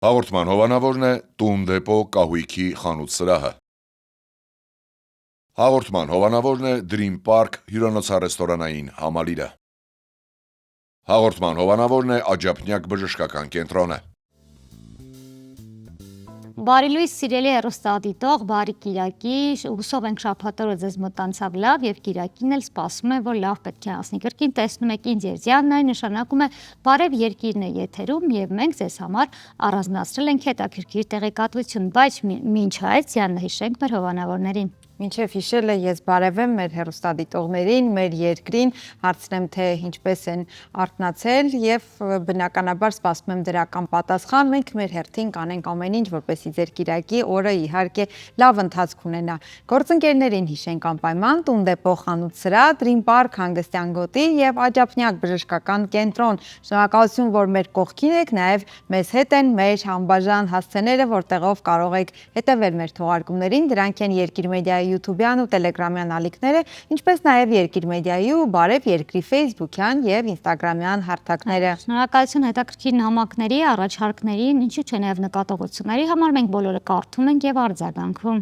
Հաղորդման հովանավորն է «Տուն դեպո» կահույքի խանութ սրահը։ Հաղորդման հովանավորն է Dream Park հյուրանոցառեստորանային համալիրը։ Հաղորդման հովանավորն է Աջափնյակ բժշկական կենտրոնը։ Բարի լույս սիրելի հեռուստադիտող, բարի կիրակի, հուսով ենք շաբաթօրը ձեզ մոտ անցավ լավ եւ կիրակին էլ սպասում եմ, որ լավ պետք է անցնի։ Կրկին տեսնում եք ինձ Երզյանն, այն նշանակում է բարև երկիրն է եթերում եւ մենք ձեզ համար առանձնացրել ենք հետաքրքիր տեղեկատվություն, բայց մինչ այդ Զյաննա հիշենք մեր հովանավորներին։ Մինչև հիշելը ես բարևեմ մեր հեռուստադիտողներին, մեր երկրին, հարցնեմ թե ինչպես են արթնացել եւ բնականաբար սպասում եմ դրական պատասխան։ Մենք մեր հերթին կանենք ամեն ինչ, որպեսզի ձեր կիրակի օրը իհարկե լավ ընթացք ունենա։ Գործընկերներին հիշենք անպայման Տուն դեպո խանութ սրահ, Dream Park հանգստյան գոտի եւ Աջափնյակ բժշկական կենտրոն։ Շնորհակալություն, որ մեր կողքին եք, նաեւ մեզ հետ են մեր անբաժան հասցեները, որտեղով կարող եք հետևել մեր թողարկումներին, դրանք են Երկիր մեդիայի YouTube-յան ու Telegram-յան ալիքները, ինչպես նաև Երկիր մեդիայի ու Բարև Երկրի Facebook-յան եւ Instagram-յան հարթակները։ Շնորհակալություն հետաքրքիր նամակների, առաջարկների, ինչու՞ չէ նաև նկատողությունների համար, մենք բոլորը կարդում ենք եւ արձագանքում։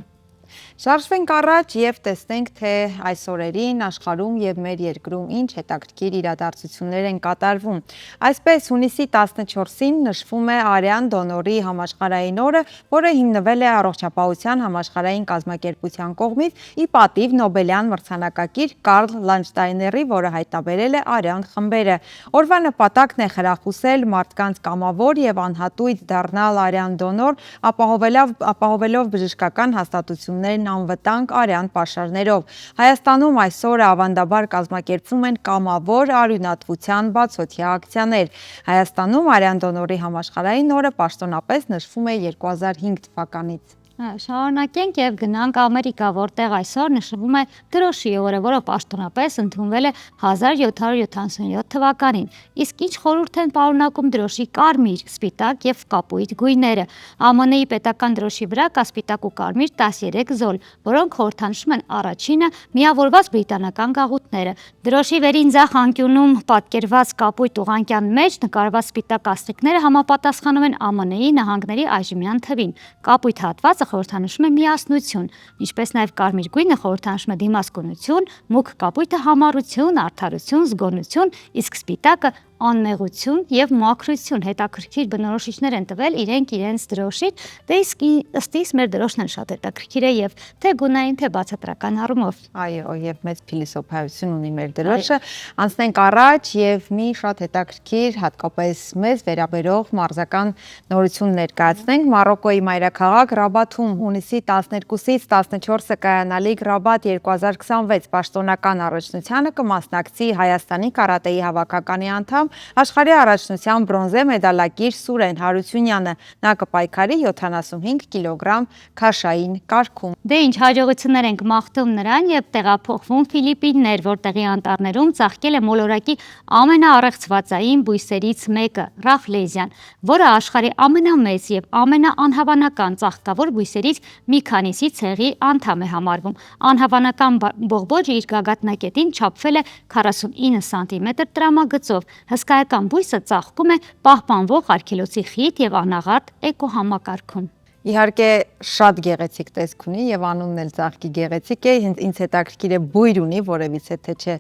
Շարժվենք առաջ եւ տեսնենք, թե այս օրերին աշխարհում եւ մեր երկրում ինչ հետաքրքիր իրադարձություններ են կատարվում։ Այսպես հունիսի 14-ին նշվում է արյան դոնորի համաշխարհային օրը, որը հիմնվել է Առողջապահության համաշխարհային կազմակերպության կողմից ի պատիվ Նոբելյան մրցանակակիր Կարլ Լանշտայների, որը հայտնաբերել է արյան խմբերը։ Օրվա նպատակն է խրախուսել մարդկանց կամավոր եւ անհատույց դառնալ արյան դոնոր, ապահովելով բժշկական հաստատություններն անվտանգ արյան պաշարներով։ Հայաստանում այսօր ավանդաբար կազմակերպվում են կամավոր արյունատվության բացօթյա ակցիաներ։ Հայաստանում արյան դոնորի համաշխարհային օրը պաշտոնապես նշվում է 2005 թվականից։ Շարունակենք եւ գնանք Ամերիկա, որտեղ այսօր նշվում է դրոշի օրը, որը պաշտոնապես ընդունվել է 1777 թվականին։ Իսկ ինչ խորհուրդ են պարունակում դրոշի կարմիր, սպիտակ եւ կապույտ գույները։ ԱՄՆ-ի պետական դրոշի վրա կա սպիտակ ու կարմիր 13 զոլ, որոնք խորհրդանշում են առաջինը միավորված բրիտանական գաղութները։ Դրոշի վերին ձախ անկյունում պատկերված կապույտ ուղղանկյան մեջ նկարված սպիտակ աստղիկները համապատասխանում են ԱՄՆ-ի նահանգների այժմյան թվին։ Կապույտ հատվածը խորհրդանշում է միասնություն, ինչպես նաև կարմիր գույնը խորհրդանշում է դիմասկունություն, մուգ կապույտը համառություն, արդարություն, զգոնություն, իսկ սպիտակը աննեղություն եւ մաքրություն։ Հետաքրքիր բնորոշիչներ են տվել իրենք իրենց դրոշին, դե իսկ ըստ իս մեր դրոշն էլ շատ հետաքրքիր է եւ թե գունային, թե բացատրական առումով։ Այո, եւ մեծ փիլիսոփայություն ունի մեր դրոշը։ Անցնենք առաջ եւ մի շատ հետաքրքիր, հատկապես մեզ վերաբերող մարզական նորություն ներկայացնենք։ Մարոկկոյի մայրաքաղաք Ռաբաթում հունիսի 12-ից 14-ը կայանալիք Ռաբաթ 2026 պաշտոնական առաջնությանը կմասնակցի Հայաստանի կարատեի հավաքականի անդամ աշխարհի առաջնության բրոնզե մեդալակիր Սուրեն Հարությունյանը։ Նա կպայքարի 75 կիլոգրամ քաշային կարգում։ Դե ինչ հաջողություններ ենք մաղթում նրան եւ տեղափոխվում Ֆիլիպիններ, որտեղի անտառներում ծաղկել է մոլորակի ամենաառեղծվածային բույսերից մեկը՝ Ռաֆլեզիան, որը աշխարհի ամենամեծ եւ ամենաանհավանական ծաղկավոր բույսերից մի քանիսի ցեղի անդամ է համարվում։ Անհավանական բողբոջը իր գագաթնակետին չափվել է 49 սանտիմետր տրամագծով։ Հսկայական բույսը ծաղկում է պահպանվող արգելոցի խիտ եւ անաղարտ էկոհամակարգում։ Իհարկե շատ գեղեցիկ տեսք ունի եւ անունն էլ ծաղկի գեղեցիկ է, ինձ հետաքրքիր է բույր ունի, որևիցե թե չէ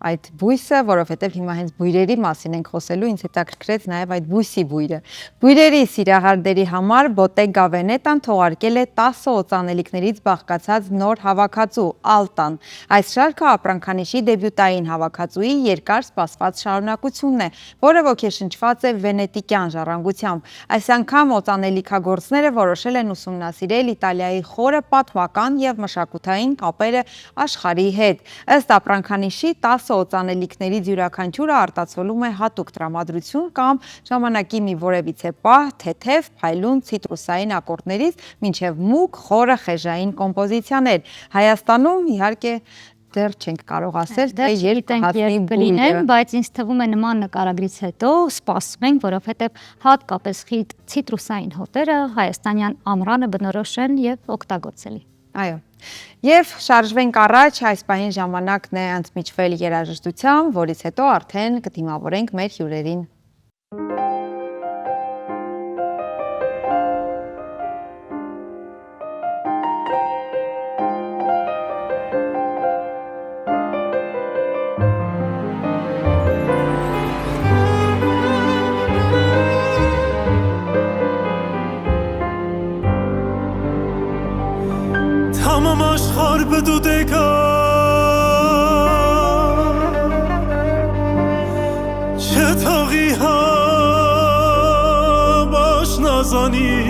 այդ բույսը, որովհետեւ հիմա հենց բույրերի մասին ենք խոսելու, ինձ հետաքրքրեց նաեւ այդ բույսի բույրը։ Բույրերի սիրահարների համար Bottega Veneta-ն թողարկել է 10 օծանելիքներից բաղկացած նոր հավաքածու Ալտան։ Այս շարքը ապրանքանիշի դեբյուտային հավաքածուի երկար սպասված շարունակությունն է, որը ոգեշնչված է վենետիկյան ժառանգությամբ։ Այս անգամ օծանելիքագործները որոշել են ուսումնասիրել Իտալիայի խորը պատմական եւ մշակութային կապերը աշխարհի հետ։ Ըստ ապրանքանիշի 10 օծանելիքներից յուրաքանչյուրը արտացոլում է հատուկ տրամադրություն կամ ժամանակի մի որևիցե պահ, թեթև, փայլուն ցիտրուսային ակորդներից մինչև մուգ, խորը խեժային կոմպոզիցիաներ։ Հայաստանում իհարկե դեռ չենք կարող ասել, թե երբ կհասնի բույրը, բայց ինձ թվում է նման նկարագրից հետո սպասում ենք, որովհետև հատկապես խիտ ցիտրուսային հոտերը հայաստանյան ամռանը բնորոշ են եւ օգտագործելի։ Այո։ Եվ շարժվենք առաջ, այս պահին ժամանակն է ընդմիջվել երաժշտությամբ, որից հետո արդեն կդիմավորենք մեր հյուրերին։ Tamam aşkar bedu deka Çetagi ha baş nazani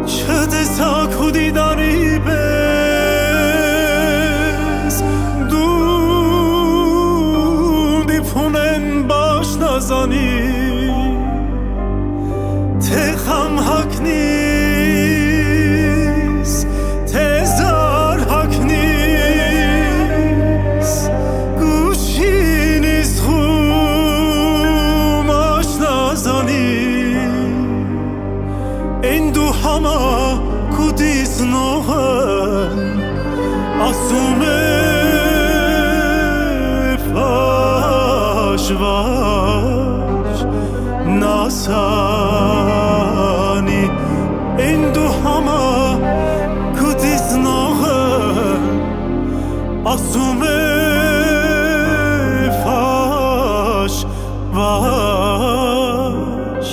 Çete sakudi dari bez Dun dipunen baş nazani Teham haknis Tezar haknis Guşiniz hum aşnazani Endu hama kudis nohan Asume faş vaş Nasani Endu hama kudis nohan Asume faş vaş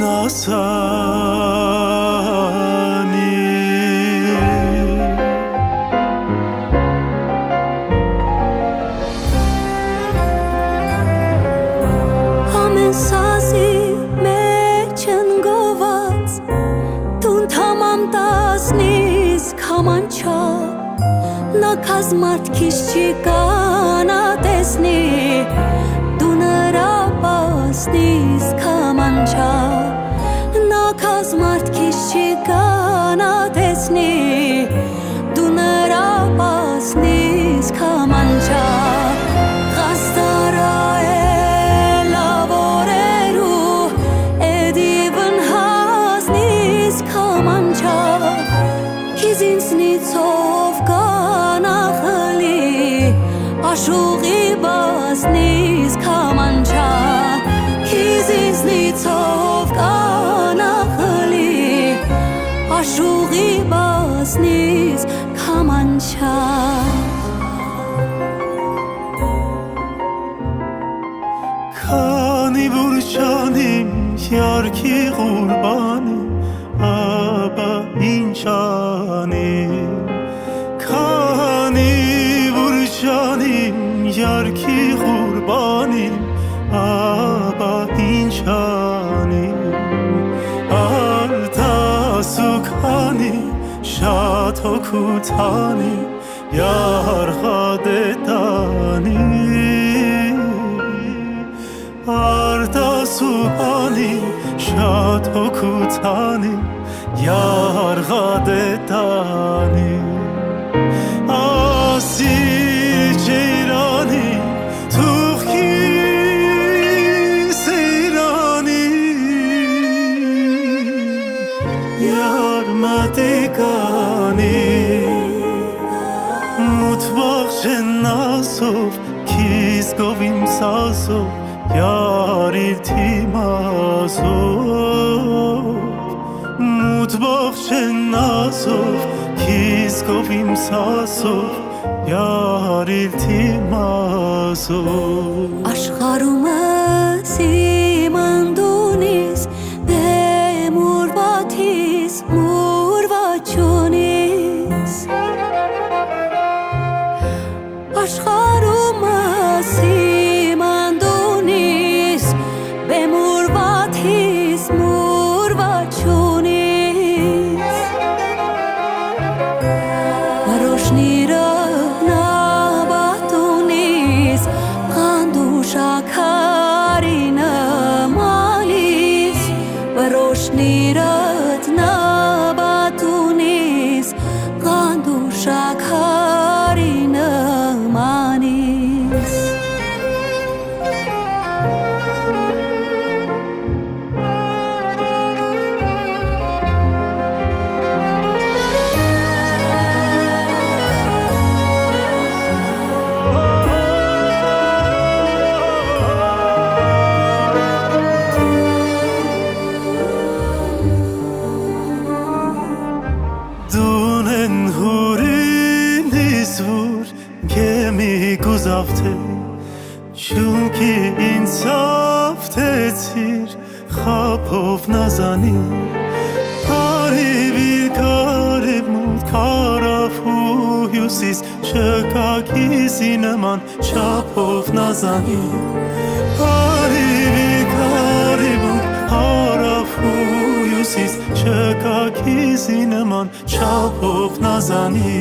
Nasani Ամեն սազի մեջ ընգոված Տուն թամամ տասնից կամանչա Նա կազմարդ քիչ չի կանա տեսնի Դու նրա պասնից կամանչա Նա կազմարդ քիչ չի կանա տեսնի Դու նրա պասնից կամանչա Ղաստարա Աշուղի բասնից կամանչա Քիզինցնիցով կանախլի Աշուղի բասնից կամանչա Քանի որ չանիմ յարքի ղուրբանի Աբա ինչ անիմ Քանի որ չանիմ յարքի ղուրբանի Աբա ինչ անիմ Արդասու քանի շատ հոգուտանի Յարղադետանի Արդասուանի շատ հոգուտանի Յարղադետանի Ասիր ջեյրանի թուղքի սիրանի Յարմատիկանի Մութվաղ ժենասով քիզ գովիմ սասով Յարիր թիմասով Մութվաղ ժենասով քիզ գովիմ սասով Յարիր թիմասով Աշխարհումս իմ անդունիս Բեմուրվաթիս մուրվաչունիս Աշխարհումս իմ անդունիս Բեմուրվաթիս մուրվաչունիս Վարոշնիրը նաբատունիս Ղանդուշակարինը մալիս Վարոշնիրըտ նաբատունիս Ղանդուշակարինը մանիս Դունեն հուրին իսվուր կեմի գուզավթե Չունքի ինձ ավթեցիր խապով նազանի Արիվի հարավ ու հյուսիս չկա քիզի նման չափով նազանի Արիվիկ հարավ ու հյուսիս չկա քիզի նման չափով նազանի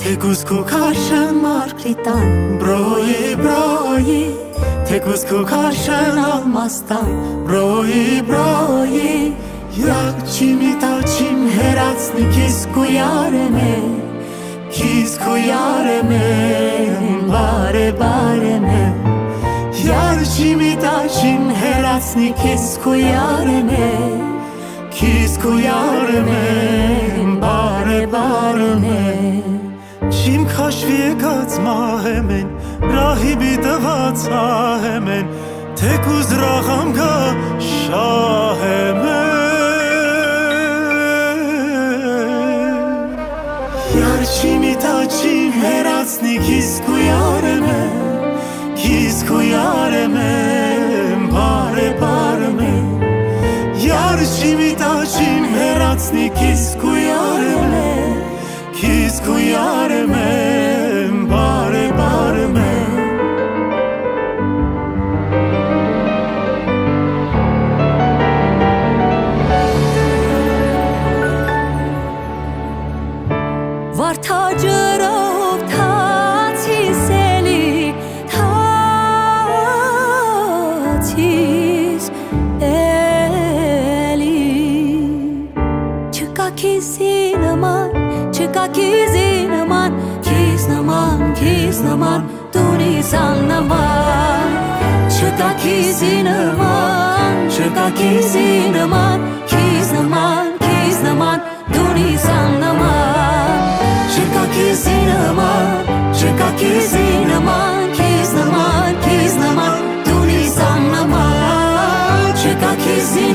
Թեկուզ քու քաշն մարգրիտան բրոյի Թեկուզ քու քաշն ալմաստան բրոյի Յակ չիմի տաչիմ հերացնի քիզ քու յարեմ բարեմ Յար չիմի տաչիմ հերացնի քիզ քու յարեմ բարեմ Չիմ քաշվի եկած մահեմ են, ռահիբի տված ահեմ են, թեկուզ ռաղամ գա շահեմ են Յար չիմի տաչիմ հերացնի քիզ քու յարեմ բարեմ Յար չիմի տաչիմ հերացնի քիզ քու յարեմ Քիզ քու յարեմ բարեմ Վարդաջրով թացիս էլի թացիս էլի Չկա քիզի նման քիզ նման տունիսան նման Չկա քիզի նման քիզ նման տունիսան նման Չկա քիզի նման քիզ նման տունիսան նման Չկա քիզի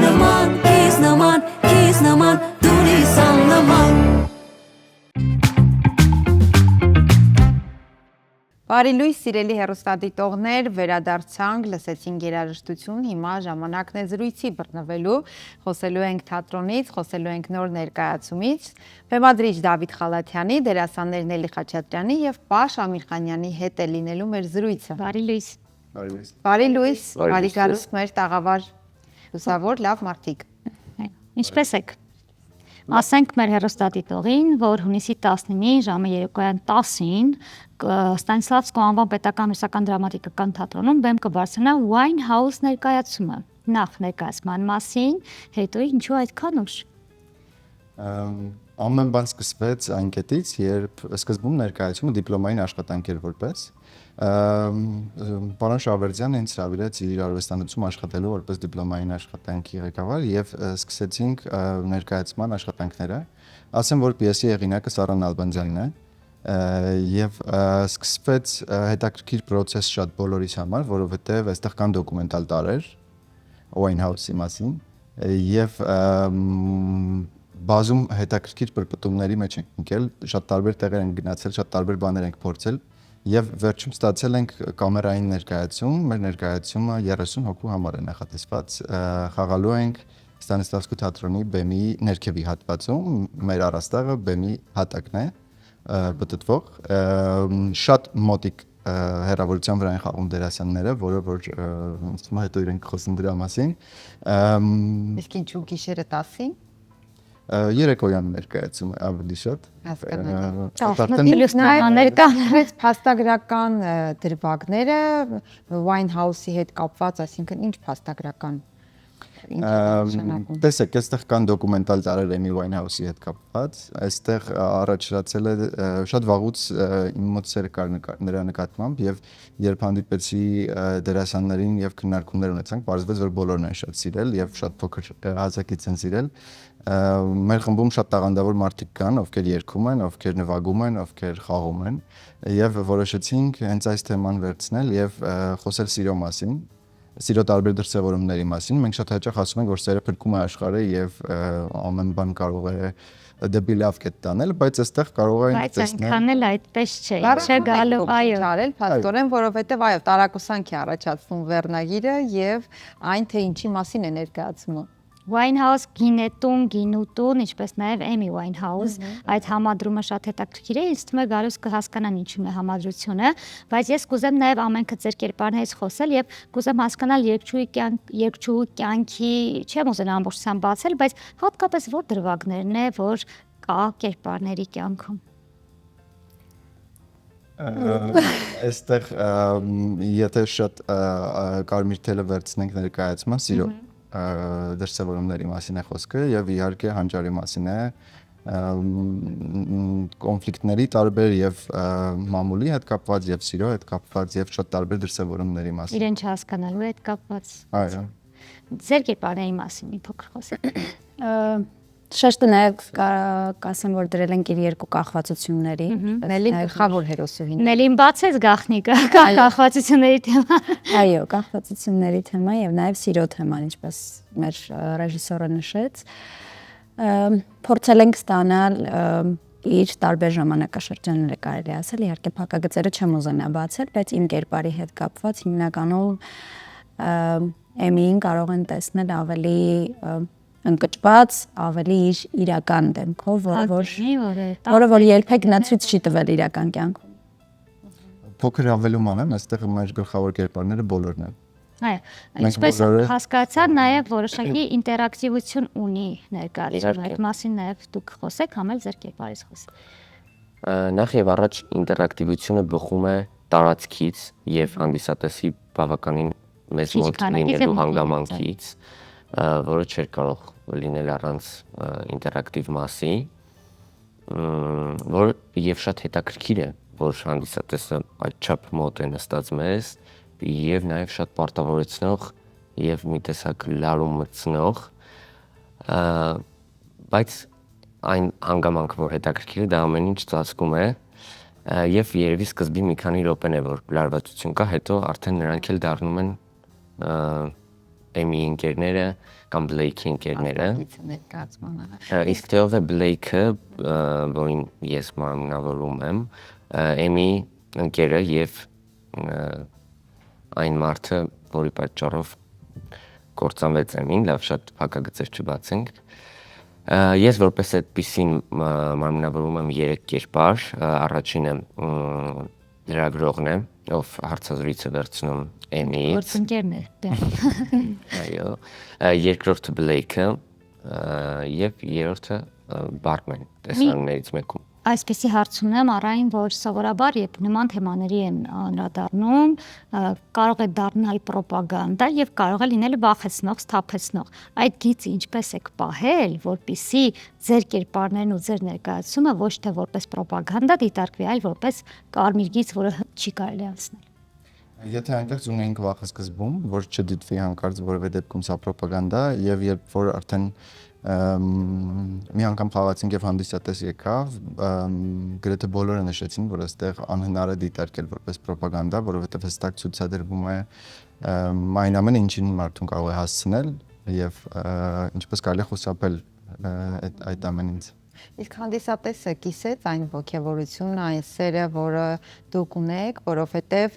նման քիզ նման տունիսան նման Բարի լույս, սիրելի հեռուստադիտողներ, վերադարձանք, լսեցինք երաժշտություն, հիմա ժամանակն է զրույցի բռնվելու, խոսելու ենք թատրոնից, խոսելու ենք նոր ներկայացումից, բեմադրիչ Դավիթ Խալաթյանի, դերասաններ Նելի Խաչատրյանի եւ Պաշ Ամիրխանյանի հետ է լինելու մեր զրույցը։ Բարի լույս։ Բարի լույս, բարի գալուստ մեր տաղավար լուսավոր լավ մարդիկ։ Ինչպե՞ս եք։ Ասենք մեր հեռուստադիտողին, որ հունիսի 19-ին ժամը 10:00-ին Ստանիսլավսկու անվան պետական ռուսական դրամատիկական թատրոնում բեմ կբարձրանա Wine House ներկայացումը։ Նախ ներկայացման մասին, հետո ինչու այդքան ուշ։ Ամեն բան սկսվեց այն կետից, երբ սկզբում ներկայացումը դիպլոմային աշխատանք էր որպես Պարոն Շավերդյանը ինձ հրավիրեց իր արվեստանոցում աշխատելու որպես դիպլոմային աշխատանքի ղեկավար եւ սկսեցինք ներկայացման աշխատանքները։ Ասեմ, որ պիեսի հեղինակը Սառա Նալբանդյանն է եւ սկսվեց հետաքրքիր process շատ բոլորիս համար, որովհետեւ այստեղ կան դոկումենտալ տարեր Wine House-ի մասին եւ բազում հետաքրքիր պրպտումների մեջ ենք ընկել, շատ տարբեր տեղեր ենք գնացել, շատ տարբեր բաներ ենք փորձել եւ վերջում ստացել ենք կամերային ներկայացում, մեր ներկայացումը 30 հոգու համար է նախատեսված, խաղալու ենք Ստանիսլավսկու թատրոնի բեմի ներքևի հատվածում, մեր առաստաղը բեմի հատակն է, պտտվող, շատ մոտիկ հեռավորության վրա են խաղում դերասանները, որը որ հետո իրենք խոսեն դրա մասին։ Իսկ ինչու գիշերը 10-ին։ Երեկոյան ներկայացում է ավելի շատ։ Նաև փաստագրական դրվագները Wine House-ի հետ կապված, այսինքն ինչ փաստագրական Տեսեք, այստեղ կան դոկումենտալ տարեր Amy Winehouse-ի հետ կապված, այստեղ առաջացել է շատ վաղուց իմ մոտ սեր կար նրա նկատմամբ եւ երբ հանդիպեցի դերասաններին եւ քննարկումներ ունեցանք, պարզվեց, որ բոլորն են շատ սիրել եւ շատ փոքր ազգից են սիրել։ Մեր խմբում շատ տաղանդավոր մարդիկ կան, ովքեր երգում են, ովքեր նվագում են, ովքեր խաղում են եւ որոշեցինք հենց այս թեման վերցնել եւ խոսել սիրո մասին։ Սիրո տարբեր դրսևորումների մասին։ Մենք շատ հաճախ ասում ենք, որ սերը փրկում է աշխարհը եւ ամեն բան կարող է դեպի լավ կետ տանել, բայց այստեղ կարող ենք տեսնել։ Բայց այնքան էլ այդպես չէ։ Չէ գալու, այո։ Չարել, փաստորեն, որովհետեւ այո, տարակուսանք է առաջացնում վերնագիրը եւ այն թե ինչի մասին է ներկայացումը։ Winehouse, Գինետուն, Գինուտուն, ինչպես նաև Amy Winehouse, այդ համադրումը շատ հետաքրքիր է, ինձ թվում է գալուս կհասկանան ինչու՞ն է համադրությունը, բայց ես կուզեմ նաև ամենքը ձեր կերպարներից խոսել եւ կուզեմ հասկանալ երգչուհի կյանքի, չեմ ուզենա ամբողջությամբ բացել, բայց հատկապես որ դրվագներն է, որ կա կերպարների կյանքում։ Այստեղ եթե շատ կարմիր թելը վերցնենք ներկայացման, սիրո դրսևորումների մասին է խոսքը եւ իհարկե հանճարի մասին է, կոնֆլիկտների տարբեր եւ մամուլի հետ կապված եւ սիրո հետ կապված եւ շատ տարբեր դրսևորումների մասին։ Իրեն չհասկանալու հետ կապված։ Այո։ Ձեր կերպարների մասին մի փոքր խոսեք։ Շեշտը նաև կասեմ, որ դրել ենք իր երկու կախվածությունների։ Նելին գլխավոր հերոսուհին։ Նելին բացեց գաղտնիքը, կախվածությունների թեմա։ Այո, կախվածությունների թեմա եւ նաև սիրո թեման, ինչպես մեր ռեժիսորը նշեց։ Փորձել ենք ստանալ իր տարբեր ժամանակաշրջանները կարելի ասել, իհարկե փակագծերը չեմ ուզենա բացել, բայց իմ կերպարի հետ կապված հիմնականում Էմիին կարող են տեսնել ավելի ընկճված, ավելի իր իրական դեմքով, որը որ երբեք նա ցույց չի տվել իրական կյանքում։ Փոքր հավելում անեմ, այստեղ մեր գլխավոր կերպարները բոլորն են։ Այո, ինչպես հասկացա, նաև որոշակի ինտերակտիվություն ունի ներկայացումը, այդ մասին նաև դուք խոսեք, համ էլ ձեր կերպարից խոսեք։ Նախ եւ առաջ ինտերակտիվությունը բխում է տարածքից եւ հանդիսատեսի բավականին մեծ մոտ լինելու հանգամանքից, որը չէր կարող լինել առանց ինտերակտիվ մասի, որ եւ շատ հետաքրքիր է, որ հանդիսատեսը այդչափ մոտ է նստած մեզ եւ նաեւ շատ պարտավորեցնող եւ մի տեսակ լարում մտցնող, բայց այն հանգամանքը, որ հետաքրքիր է, դա ամեն ինչ ծածկում է եւ երևի սկզբի մի քանի րոպեն է, որ լարվածություն կա, հետո արդեն նրանք էլ դառնում են Էմի ընկերները կամ Բլեյքի ընկերները։ Իսկ թե ով է Բլեյքը, որին ես մարմնավորում եմ, Էմի ընկերը եւ այն մարդը, որի պատճառով կործանվեց Էմին, լավ շատ փակագծեր չբացենք։ Ես որպես այդպիսին մարմնավորում եմ 3 կերպար, առաջինը լրագրողն է, ով հարցազրույցը վերցնում Էմիից։ Գործընկերն է։ Այո, երկրորդը Բլեյքը եւ երրորդը Բարմեն, տեսաններից մեկում։ Այսպեսի հարց ունեմ առայն, որ սովորաբար երբ նման թեմաների են անդրադառնում, կարող է դառնալ ռոպագանդա եւ կարող է լինել վախեցնող, սթափեցնող։ Այդ գիծը ինչպես եք պահել, որպեսզի ձեր կերպարներն ու ձեր ներկայացումը ոչ թե որպես ռոպագանդա դիտարկվի, այլ որպես կարմիր գիծ, որը չի կարելի անցնել։ Եթե այնտեղ ունենք վախը սկզբում, որ չդիտվի հանկարծ որևէ դեպքում սա ռոպագանդա եւ երբ որ արդեն մի անգամ խաղացինք եւ հանդիսատես եկավ, գրեթե բոլորը նշեցին, որ այստեղ անհնար է դիտարկել որպես ռոպագանդա, որովհետեւ հստակ ցուցադրվում է այն ամենը, ինչին մարդուն կարող է հասցնել եւ ինչպես կարելի է խուսափել այդ ամենից։ Իսկ հանդիսատեսը կիսեց այն ոգևորությունն, այն սերը, որը դուք ունեք, որովհետև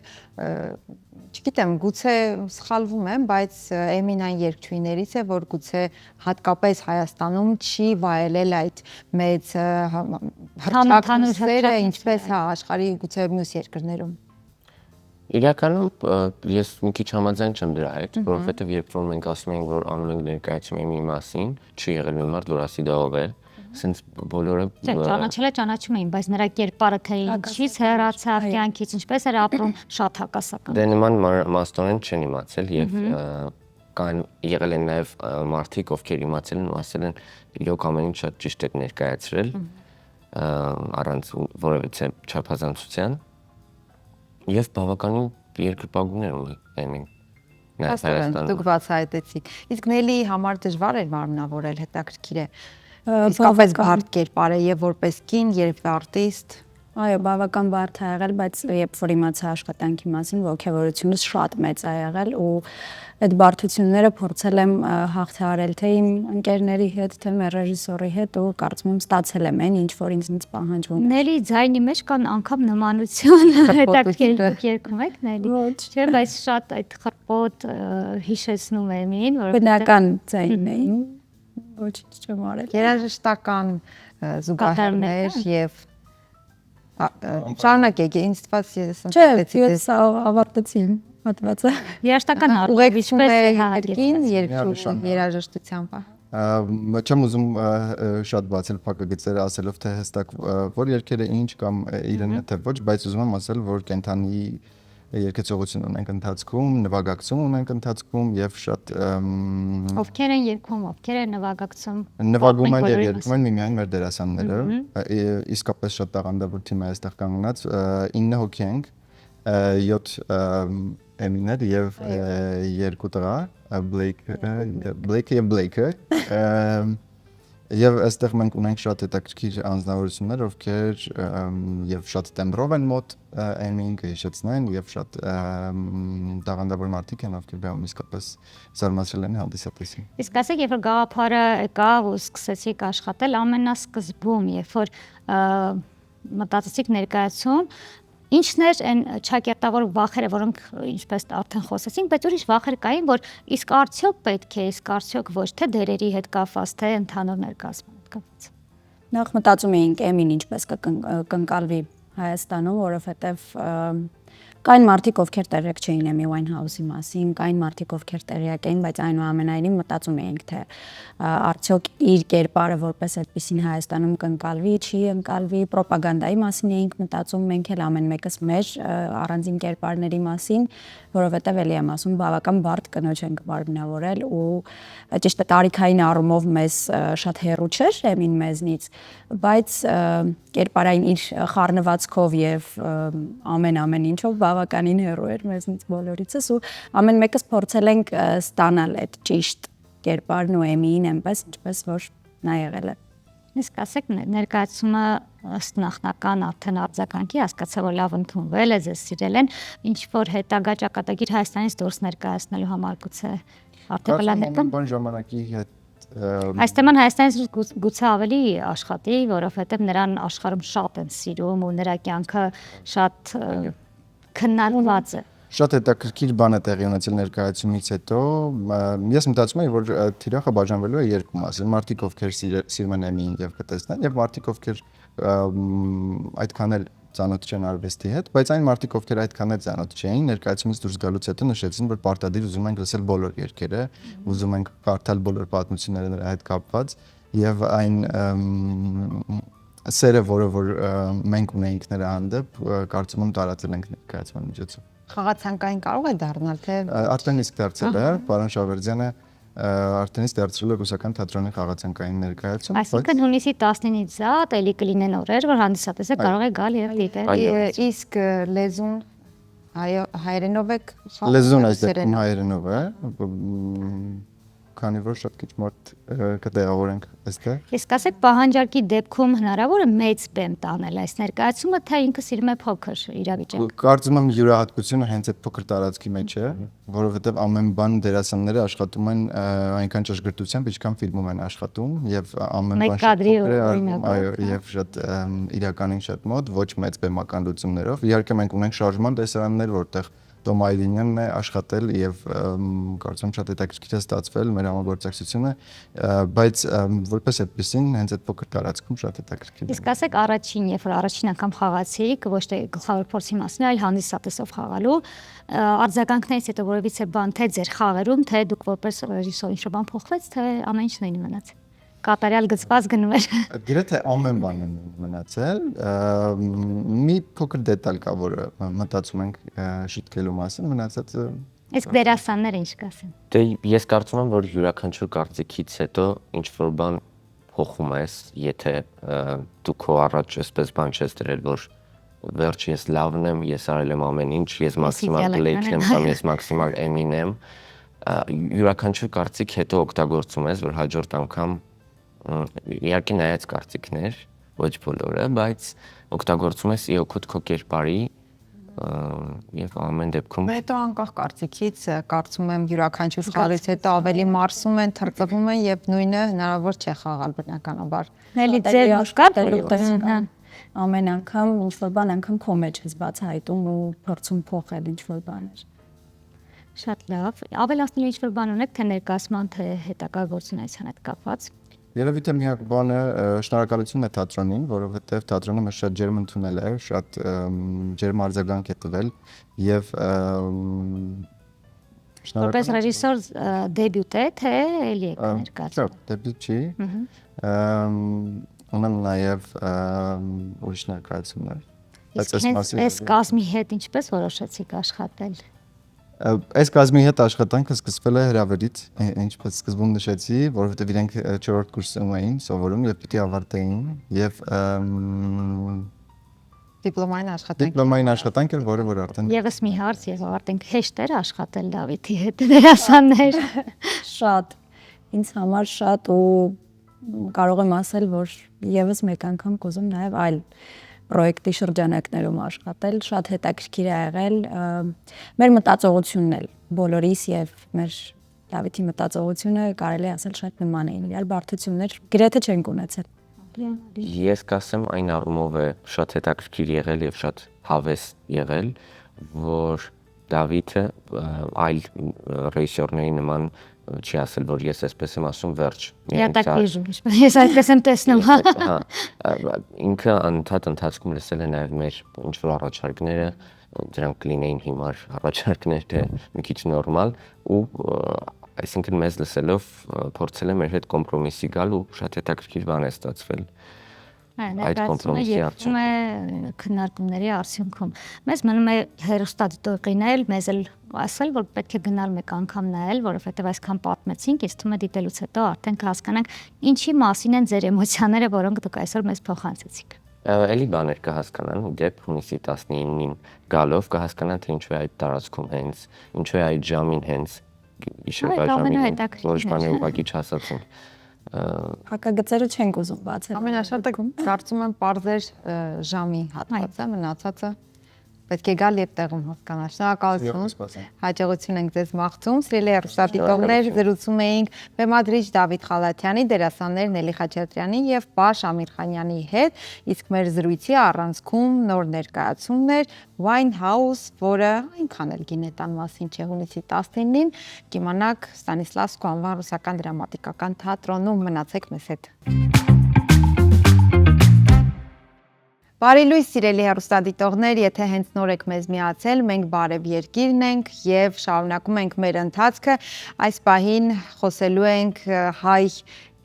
չգիտեմ, գուցե սխալվում եմ, բայց Էմին այն երգչուհիներից է, որ գուցե հատկապես Հայաստանում չի վայելել այդ մեծ հռչակ սերը, ինչպես աշխարհի գուցե մյուս երկրներում։ Իրականում ես մի քիչ համաձայն չեմ դրա հետ, որովհետեւ երբ որ մենք ասում ենք, որ անում ենք ներկայացում Էմի մասին, չի եղել մի մարդ, որ ասի դա ով է, since բոլորը ճանաչում էին, բայց նրա կերպարը թե ինչից հեռացավ կյանքից, ինչպես էր ապրում, շատ հակասական։ Դե նման մասնորեն չեն իմացել եւ կան եղել են նաեւ մարդիկ, ովքեր իմացել են ու ասել են իրոք ամեն ինչ շատ ճիշտ է ներկայացրել առանց որևէ չափազանցության եւ բավականին երկրպագուներ ունի Էմին։ Դուք բացահայտեցիք։ Իսկ Նելի համար դժվար էր մարմնավորել, հետաքրքիր է։ Իսկապես բարդ կերպար է եւ որպես կին, երբ արտիստ։ Այո, բավական բարդ է եղել, բայց երբ որ իմացա աշխատանքի մասին, ողջավորությունս շատ մեծ է եղել ու այդ բարդությունները փորձել եմ հաղթահարել թե իմ ընկերների հետ, թե մեր ռեժիսորի հետ ու կարծում եմ ստացել եմ այն, ինչ որ ինձնից պահանջվում է։ Նելի ձայնի մեջ կան անգամ նմանություն, հետաքրքիր երկում եք Նելի։ Ոչ, Չէ, բայց շատ այդ խրպոտ հիշեցնում է մին, որ բնական ձայնն է։ Ոչինչ չեմ արել։ Երաժշտական զուգահեռներ Կատարումներ, եւ շարունակեք, ինձ թվաց ես Չէ, ընդգծեցի, ես ավարտեցի իմ հատվածը։ երաշտական ուղեկցում է հաղորդիչ երկին Երաժշտական։ երաժշտությամբ։ Չեմ ուզում շատ բացել փակագծերը ասելով թե հստակ որ երկերը ինչ կամ իրեն թե ոչ, բայց ուզում եմ ասել, որ կենթանի երկեցողություն ունենք ընթացքում, նվագակցում ունենք ընթացքում եւ շատ Ովքեր են երգում, ովքեր են նվագակցում։ նվագում են եւ բոլորի երգում են միմիայն մեր դերասանները, իսկապես շատ տաղանդավոր թիմ է այստեղ կանգնած, 9 հոգի ենք, 7 էմիներ եւ 2 տղա, Blake-ը եւ Blake-ը, եւ այստեղ մենք ունենք շատ հետաքրքիր անձնավորություններ, ովքեր եւ շատ տեմբրով են մոտ էմին կհիշեցնեն եւ շատ տաղանդավոր մարդիկ են, ովքեր բեմ իսկապես զարմացրել են հանդիսատեսին։ Իսկ ասեք, երբ որ գաղափարը եկավ ու սկսեցիք աշխատել ամենասկզբում, երբ որ մտածեցիք ներկայացում, ինչն էր այն ճակերտավոր վախերը, որոնք ինչպես արդեն խոսեցինք, բայց ուրիշ վախեր կային, որ իսկ արդյոք պետք է, իսկ արդյոք ոչ թե դերերի հետ կապված, թե ընդհանուր ներկայացման հետ կապված։ Նախ մտածում էինք Էմին ինչպես կընկալվի Հայաստանում, որովհետև կային մարդիկ, ովքեր տեղյակ չէին Էմի Ուայնհաուսի մասին, կային մարդիկ, ովքեր տեղյակ էին, բայց այնուամենայնիվ մտածում էինք, թե արդյոք իր կերպարը որպես այդպեսին Հայաստանում կընկալվի, չի ընկալվի, ռոպագանդայի մասին էինք մտածում, մենք էլ ամեն մեկս մեր առանձին կերպարների մասին, որովհետև էլի եմ ասում, բավական բարդ կնոջ ենք մարմնավորել ու ճիշտ է տարիքային առումով մեզ շատ հեռու չէր Էմին մեզնից, բայց կերպարային իր խառնվածքով եւ ամեն ինչով բավականին հեռու էր մեզնից բոլորիցս ու ամեն մեկս փորձել ենք ստանալ այդ ճիշտ կերպարն ու Էմիին այնպես ինչպես որ նա եղել է։ Իսկ ասեք ներկայացումը ըստ նախնական արդեն արձագանքի հասկացա, որ լավ ընդունվել է, ձեզ սիրել են, ինչ որ հետագա ճակատագիր Հայաստանից դուրս ներկայացնելու համար գուցե արդեն պլաններ կան։ Բան ժամանակի հետ Այս թեման Հայաստանից գուցե ավելի աշխատի, որովհետև նրան աշխարհում շատ են սիրում ու նրա կյանքը շատ քննարկված է։ Շատ հետաքրքիր բան է տեղի ունեցել ներկայացումից հետո։ Ես մտածում եմ, որ թիրախը բաժանվելու է երկու մասի։ Մարդիկ, ովքեր սիրում են Էմիին եւ կտեսնեն, եւ մարդիկ, ովքեր այդքան էլ ծանոթ չեն արվեստի հետ, բայց այն մարդիկ, ովքեր այդքան էլ ծանոթ չէին, ներկայացումից դուրս գալուց հետո նշեցին, որ պարտադիր ուզում ենք լսել բոլոր երգերը, ուզում ենք կարդալ բոլոր պատմությունները նրա հետ կապված եւ այն սերը, որ մենք ունեինք նրա հանդեպ, կարծում եմ տարածել ենք ներկայացման միջոցով։ Խաղացանկային կարող է դառնալ, թե Արդեն իսկ դարձել է, պարոն Շավերդյանը արդեն իսկ դարձրել է ռուսական թատրոնի խաղացանկային ներկայացում։ Այսինքն հունիսի 19-ից զատ էլի կլինեն օրեր, որ հանդիսատեսը կարող է գալ եւ դիտել։ իսկ լեզուն հայերենով եք Լեզուն այս դեպքում հայերենով է, քանի որ շատ քիչ մարդ կտեղավորենք այստեղ։ Իսկ ասեք պահանջարկի դեպքում հնարավոր է մեծ բեմ տանել այս ներկայացումը, թե ինքը սիրում է փոքր իրավիճակ։ Կարծում եմ յուրահատկությունը հենց այդ փոքր տարածքի մեջ է, որովհետև ամեն բան դերասանները աշխատում են այնքան ճշգրտությամբ, ինչքան ֆիլմում են աշխատում եւ ամեն բան այո, եւ շատ իրականին շատ մոտ, ոչ մեծ բեմական լուծումներով։ Իհարկե մենք ունենք շարժման տեսարաններ, որտեղ Տոմ Այրինյանն է աշխատել եւ կարծում եմ շատ հետաքրքիր է ստացվել մեր համագործակցությունը, բայց որպես այդպեսին հենց այդ փոքր տարածքում շատ հետաքրքիր է։ Իսկ ասեք առաջին, երբ որ առաջին անգամ խաղացիք, ոչ թե գլխավոր փորձի մասին, այլ հանդիսատեսով խաղալու, արձագանքներից հետո որևիցե բան թե ձեր խաղերում, թե դուք որպես ռեժիսոր ինչ-որ բան փոխվեց, թե ամեն ինչն է մնաց։ Կատարյալ գծված գնում էր։ Գրեթե ամեն բանն է մնացել։ Մի փոքր դետալ կա, որը մտածում ենք շտկելու մասին, մնացածը Իսկ դերասանները ինչ կասեն։ Դե ես կարծում եմ, որ յուրաքանչյուր կարծիքից հետո ինչ որ բան փոխում ես, եթե դու քո առաջ այսպես բան չես դրել, որ վերջ ես լավն եմ, ես արել եմ ամեն ինչ, ես մաքսիմալ Blake եմ կամ ես մաքսիմալ Էմին եմ, յուրաքանչյուր կարծիք հետո օգտագործում ես, որ հաջորդ անգամ իհարկե նայած կարծիքներ, ոչ բոլորը, բայց օգտագործում ես իօքոտ քո կերպարի եւ ամեն դեպքում Հետո անկախ կարծիքից կարծում եմ յուրաքանչյուր խաղից հետո ավելի մարսում են, թրծվում են եւ նույնը հնարավոր չէ խաղալ բնականաբար։ Նելի ձեր մշկար ամեն անգամ ինչ որ բան անգամ քո մեջ ես բացահայտում ու փորձում փոխել ինչ որ բաներ։ Շատ լավ։ Ավելացնելու ինչ որ բան ունեք թե ներկայացման թե հետագա գործունեության հետ կապված։ Երևի թե միակ բանը շնորհակալությունն է թատրոնին, որովհետև թատրոնը մեզ շատ ջերմ ընդունել է, շատ ջերմ արձագանք է տվել եւ Որպես ռեժիսոր դեբյուտ է թե էլի եք ներկայացնում։ Չէ, դեբյուտ չի։ Ունեմ նաեւ ուրիշ ներկայացումներ։ Այս կազմի հետ ինչպես որոշեցիք աշխատել։ Այս կազմի հետ աշխատանքը սկսվել է հրավերից, ինչպես սկզբում նշեցի, որովհետև իրենք 4-րդ կուրսում էին սովորում եւ պիտի ավարտեին եւ դիպլոմային աշխատանք էր, որը որ արդեն Եվս մի հարց եւ ավարտենք հեշտ էր աշխատել Դավիթի հետ դերասաններ։ Շատ ինձ համար շատ ու կարող եմ ասել, որ եւս մեկ անգամ կուզում նաեւ այլ պրոյեկտի շրջանակներում աշխատել, շատ հետաքրքիր է եղել մեր մտածողությունն էլ բոլորիս եւ մեր Դավիթի մտածողությունը կարելի է ասել շատ նման էին, իրար բարդություններ գրեթե չենք ունեցել։ Ես կասեմ այն առումով է շատ հետաքրքիր եղել եւ շատ հավես եղել, որ Դավիթը այլ ռեժիսորների նման չի ասել, որ ես այսպես եմ ասում վերջ։ Я так вижу, ես այդպես եմ տեսնում, հա։ Ինքը անընդհատ ընթացքում լսել է նաև մեր ինչ որ առաջարկները, դրանք կլինեին հիմար առաջարկներ, թե մի քիչ նորմալ ու այսինքն մեզ լսելով փորձել է մեր հետ կոմպրոմիսի գալ ու շատ հետաքրքիր բան է ստացվել։ Այդ կոմպրոմիսի արդյունքում քննարկումների արդյունքում մեզ մնում է հերոստատիտոր գինել, մեզ էլ ասել, որ պետք է գնալ մեկ անգամ նայել, որովհետև այսքան պատմեցինք, իսկ թվում է դիտելուց հետո արդեն կհասկանանք ինչի մասին են ձեր էմոցիաները, որոնք դուք այսօր մեզ փոխանցեցիք։ Էլի բաներ կհասկանան, դեպ հունիսի 19-ին գալով կհասկանան, թե ինչու է այդ տարածքում հենց, ինչու է այդ ժամին հենց իշերվա ժամին, որոշ բաներ ուղղակի չասացին։ Հակագծերը չենք ուզում բացել։ Ամենաշատը կարծում եմ պարզեր ժամի հատվածը, մնացածը պետք է գալ եւ տեղում հասկանալ։ Շնորհակալություն։ Հաջողություն ենք ձեզ մաղթում։ Սիրելի հեռուստադիտողներ, զրուցում էինք բեմադրիչ Դավիթ Խալաթյանի, դերասաններ Նելի Խաչատրյանի եւ Պաշ Ամիրխանյանի հետ, իսկ մեր զրույցի առանցքում նոր ներկայացումներ Winehouse, որը այնքան էլ գինետան մասին չէ, հունիսի 19-ին կիմանաք Ստանիսլավսկու անվան ռուսական դրամատիկական թատրոնում։ Մնացեք մեզ հետ։ Բարի լույս սիրելի հեռուստադիտողներ, եթե հենց նոր եք մեզ միացել, մենք Բարև երկիրն ենք եւ շարունակում ենք մեր ընթացքը։ Այս պահին խոսելու ենք հայ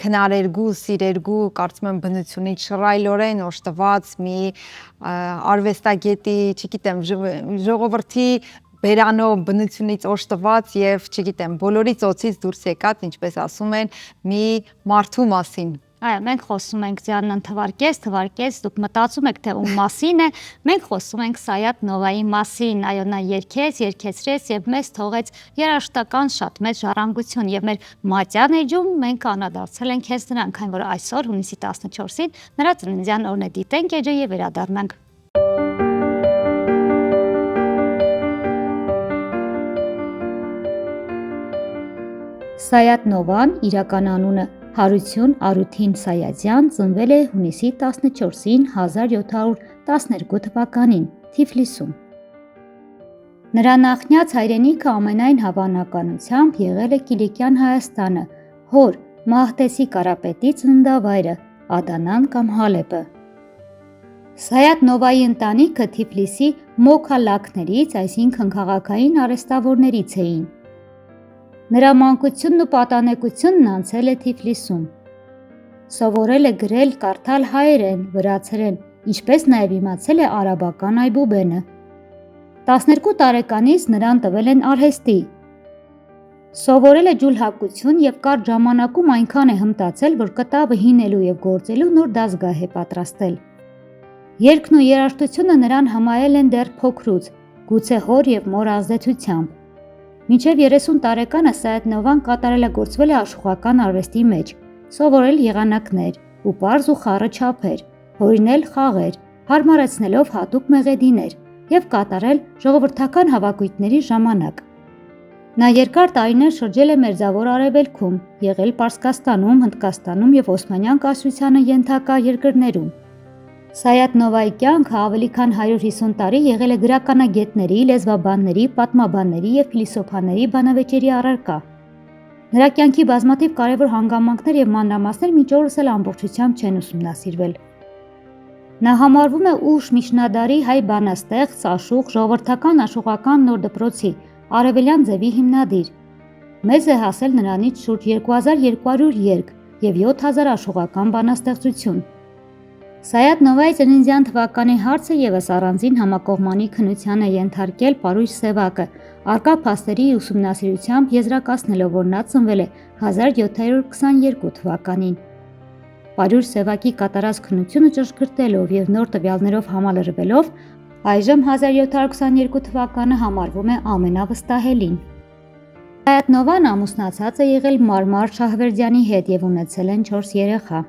քնարերգու, սիրերգու, կարծում եմ բնությունից շռայլորեն օժտված մի արվեստագետի, չգիտեմ, ժողովրդի բերանով բնությունից օժտված եւ, չգիտեմ, բոլորի ծոցից դուրս եկած, ինչպես ասում են, մի մարդու մասին։ Այո, մենք խոսում ենք ձյանն թվարկես, դուք մտածում եք, թե ում մասին է, մենք խոսում ենք Սայաթ Նովայի մասին, այո, նա երգեցրեց եւ մեզ թողեց երաժշտական շատ մեծ ժառանգություն եւ մեր մատյան էջում մենք անդրադարձել ենք հենց նրանք, այն որ այսօր հունիսի 14-ին նրա ծննդյան օրն է, դիտենք էջը եւ վերադառնանք։ Սայաթ Նովան, իրական անունը Հարություն Արութին Սայադյան, ծնվել է հունիսի 14-ին 1712 թվականին Թիֆլիսում։ Նրա նախնյաց հայրենիքը ամենայն հավանականությամբ եղել է Կիլիկյան Հայաստանը, հոր Մահտեսի Կարապետի ծննդավայրը, Ադանան կամ Հալեպը։ Սայաթ Նովայի ընտանիքը Թիֆլիսի մոքալակներից, այսինքն քաղաքային արհեստավորներից էին։ Նրա մանկությունն ու պատանեկությունն անցել է Թիֆլիսում։ Սովորել է գրել, կարդալ հայերեն, վրացերեն, ինչպես նաև իմացել է արաբական այբուբենը։ 12 տարեկանից նրան տվել են արհեստի։ Սովորել է ջուլհակություն եւ կարճ ժամանակում այնքան է հմտացել, որ կտավը հինելու եւ գործելու նոր դասգահ է պատրաստել։ Երգն ու երաժշտությունը նրան հմայել են դեռ փոքրուց, գուցե հոր եւ մոր ազդեցությամբ։ Մինչև 30 տարեկանը Սայաթ Նովան կատարելագործվել է աշխուղական արվեստի մեջ, սովորել եղանակներ ու պարզ ու խառը չափեր, հորինել խաղեր, հարմարեցնելով հատուկ մեղեդիներ եւ կատարել ժողովրդական հավաքույթների ժամանակ։ Նա երկար տարիներ շրջել է Մերձավոր Արևելքում, եղել Պարսկաստանում, Հնդկաստանում եւ Օսմանյան կայսրությանը ենթակա երկրներում։ Սայաթ Նովայի կյանքը ավելի քան 150 տարի եղել է գրականագետների, լեզվաբանների, պատմաբանների եւ փիլիսոփաների բանավեճերի առարկա։ Նրա կյանքի բազմաթիվ կարևոր հանգամանքներ եւ մանրամասներ մինչ օրս էլ ամբողջությամբ չեն ուսումնասիրվել։ Նա համարվում է ուշ միջնադարի հայ բանաստեղծ, աշուղ, ժողովրդական աշուղական նոր դպրոցի արևելյան ձևի հիմնադիր։ Մեզ է հասել նրանից շուրջ 2200 երգ եւ 7000 աշուղական բանաստեղծություն։ Սայաթ Նովայի ծննդյան թվականի հարցը եւս առանձին համակողմանի քննության է ենթարկել Պարույր Սևակը, արկա փաստերի ուսումնասիրությամբ եզրակացնելով, որ նա ծնվել է 1722 թվականին։ Պարույր Սևակի կատարած քննությունը ճշգրտելով եւ նոր տվյալներով համալրվելով, այժմ 1722 թվականը համարվում է ամենավստահելին։ Սայաթ Նովան ամուսնացած է եղել Մարմար Շահվերդյանի հետ եւ ունեցել են 4 երեխա։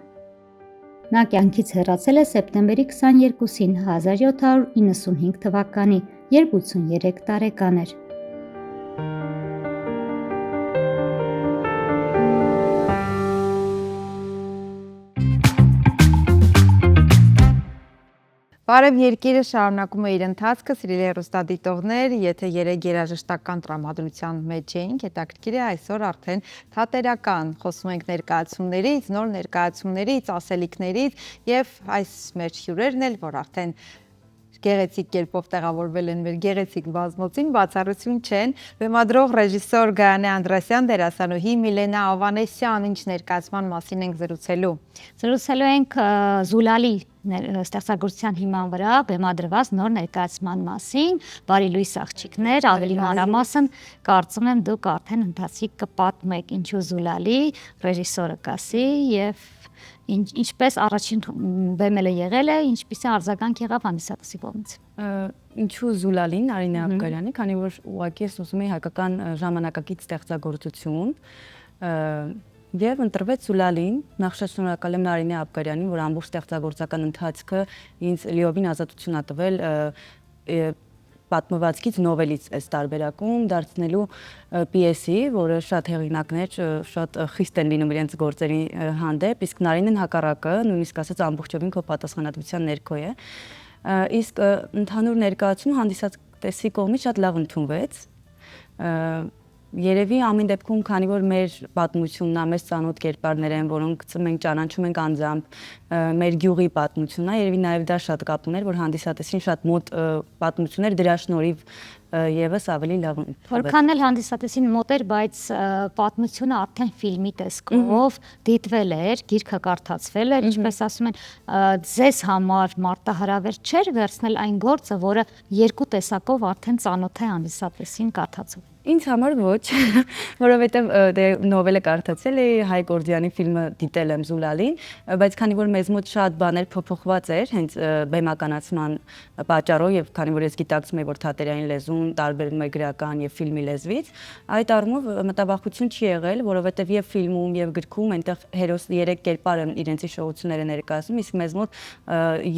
Նա կյանքից հեռացել է սեպտեմբերի 22-ին 1795 թվականի, երբ 83 տարեկան էր։ Բարև երկիրը շարունակում է իր ընթացքը, սիրելի հեռուստադիտողներ, եթե երեք երաժշտական տրամադրության մեջ էինք, հետաքրքիր է այսօր արդեն թատերական, խոսում ենք ներկայացումներից, նոր ներկայացումներից, ասելիքներից եւ այս մեր հյուրերն էլ, որ արդեն գեղեցիկ կերպով տեղավորվել են մեր գեղեցիկ բազմոցին, բացառություն չեն, բեմադրող ռեժիսոր Գայանե Անդրասյան, դերասանուհի Միլենա Ավանեսյան, ինչ ներկայացման մասին ենք զրուցելու։ Զրուցելու ենք Զուլալի ստեղծագործության հիման վրա բեմադրված նոր ներկայացման մասին, բարի լույս աղջիկներ, ավելի մանրամասն կարծում եմ դուք արդեն ընթացիկ կպատմեք ինչու Զուլալի, ռեժիսորը կասի եւ ինչպես առաջին բեմելը եղել է, ինչպես է արձագանք եղավ հանդիսատեսի կողմից։ Ինչու Զուլալին, Արինե Աբգարյանի, քանի որ ուղղակի ես ուզում եի հայկական ժամանակակից ստեղծագործություն եւ ընտրվեց Զուլալին, նախ շնորհակալ եմ Արինե Աբգարյանին, որ ամբողջ ստեղծագործական ընթացքը ինձ լիովին ազատություն ա տվել պատմվածքից նովելից այս տարբերակում դարձնելու պիեսի, որը շատ հեղինակներ շատ խիստ են լինում իրենց գործերի հանդեպ, իսկ Նարինեն հակառակը, նույնիսկ ասած ամբողջովին քո պատասխանատվության ներքո է։ Իսկ ընդհանուր ներկայացումը հանդիսատեսի կողմից շատ լավ ընդունվեց։ Երևի ամեն դեպքում, քանի որ մեր պատմությունն է, մեզ ծանոթ կերպարներ են, որոնք մենք ճանաչում ենք անձամբ, մեր գյուղի պատմությունն է, երևի նաև դա շատ կապ ուներ, որ հանդիսատեսին շատ մոտ պատմություններ դրա շնորհիվ եւս ավելի լավ ընդունվեց։ Որքան էլ հանդիսատեսին մոտ էր, բայց պատմությունը արդեն ֆիլմի տեսքով դիտվել էր, գիրքը կարդացվել էր, ինչպես ասում են, ձեզ համար մարտահրավեր չէր վերցնել այն գործը, որը երկու տեսակով արդեն ծանոթ է հանդիսատեսին կարդացող։ Ինձ համար ոչ, որովհետև դե նովելը կարդացել էի, Հայ Գորդյանի ֆիլմը դիտել եմ Զուլալին, բայց քանի որ մեզ մոտ շատ բաներ փոփոխված էր, հենց բեմականացման պատճառով եւ քանի որ ես գիտակցում եի, որ թատերային լեզուն տարբերվում է գրական եւ ֆիլմի լեզվից, այդ առումով մտավախություն չի եղել, որովհետև եւ ֆիլմում եւ գրքում այնտեղ հերոս 3 կերպար են իրենցի շոուությունները ներկայացնում, իսկ մեզ մոտ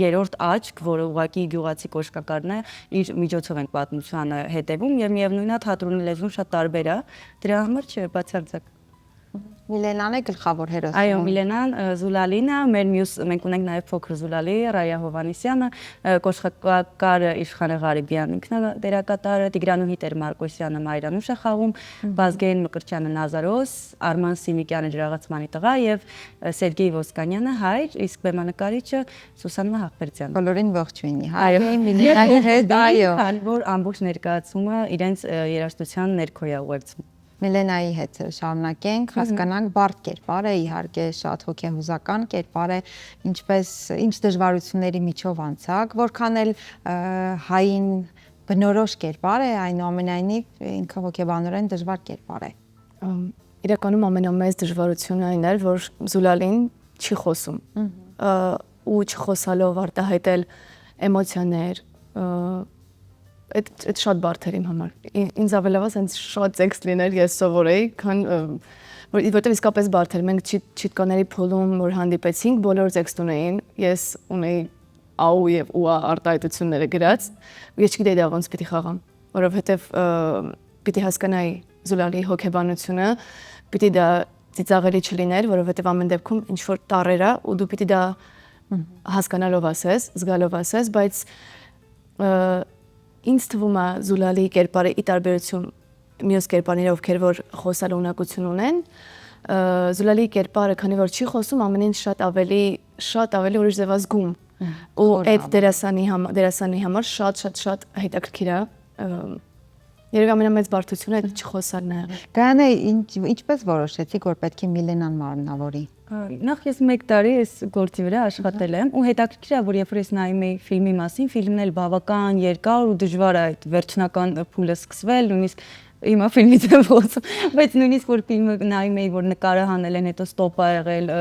երրորդ աչք, որը ուղղակի գյուղացի կոշկակարն է, իր միջոցով են պատմությանը հետևում եւ միևնույնն է թատրոնի լեզուն շատ տարբեր է, դրա համար չէ բացարձակ։ Միլենան է գլխավոր հերոսը։ Այո, Միլենան Զուլալին է, մենք ունենք նաև փոքր Զուլալի, Ռայա Հովհաննիսյանը, կոշկակարը Իշխանը Ղարիբյանն ինքն է դերակատարը, Տիգրանուհի Տեր-Մարկոսյանը Մայրանուշ է խաղում, Բազգեն Մկրտչյանը Նազարոս, Արման Սիմիկյանը Ջրաղացմանի տղա եւ Սերգեյ Ոսկանյանը հայր, իսկ բեմանկարիչը Սուսաննա Հաղբերդյանը։ Բոլորին ողջույնի։ Այո, Միլենայի հետ, այո։ Քանի որ ամբողջ ներկայացումը իրենց երաժշտության ներքո է ուղեկցում։ Միլենայի հետ շարունակենք, հասկանանք բարդ կերպար է, իհարկե շատ հոգեհուզական կերպար է, ինչ դժվարությունների միջով անցակ, որքան էլ հային բնորոշ կերպար է, այնուամենայնիվ ինքը հոգեբանորեն դժվար կերպար է։ Իրականում ամենամեծ դժվարությունը այն էր, որ Զուլալին չի խոսում ու չխոսալով արտահայտել էմոցիաներ, այդ շատ բարդ էր իմ համար։ Ինձ ավելավաս հենց շատ տեքստ լիներ ես սովորեի, քան որտեղ իսկապես բարդ էր։ Մենք չիտկաների փոլում որ հանդիպեցինք, բոլորը տեքստ ունեին, ես ունեի աու եւ ուա արտահայտությունները գրած, ու ես չգիտեի դա ոնց պիտի խաղամ, որովհետեւ պիտի հասկանայի Զուլալի հոգեբանությունը, պիտի դա ծիծաղելի չլիներ, որովհետեւ ամեն դեպքում ինչ որ տառեր է ու դու պիտի դա հասկանալով ասես, զգալով ասես, բայց ինձ թվում է Զուլալի կերպարը ի տարբերություն մյուս կերպարների, ովքեր որ խոսալու ունակություն ունեն, Զուլալի կերպարը, քանի որ չի խոսում, ամեն ինչ շատ ավելի ուրիշ ձև ազգում ու այդ դերասանի համար շատ հետաքրքիր է։ Երևի ամենամեծ բարդությունը այդ չխոսալն է եղել։ Գայանե, ինչպես որոշեցիք, որ պետք է Միլենան մարմնավորի։ Նախ ես 1 տարի այս գործի վրա աշխատել եմ ու հետաքրքիր է, որ երբ որ ես նայում էի ֆիլմի մասին, ֆիլմն էլ բավական երկար ու դժվար է այդ վերջնական փուլը սկսվել, նույնիսկ հիմա ֆիլմից եմ խոսում, բայց նույնիսկ որ ֆիլմը նայում էի, որ նկարը հանել են, հետո ստոպ ա եղել,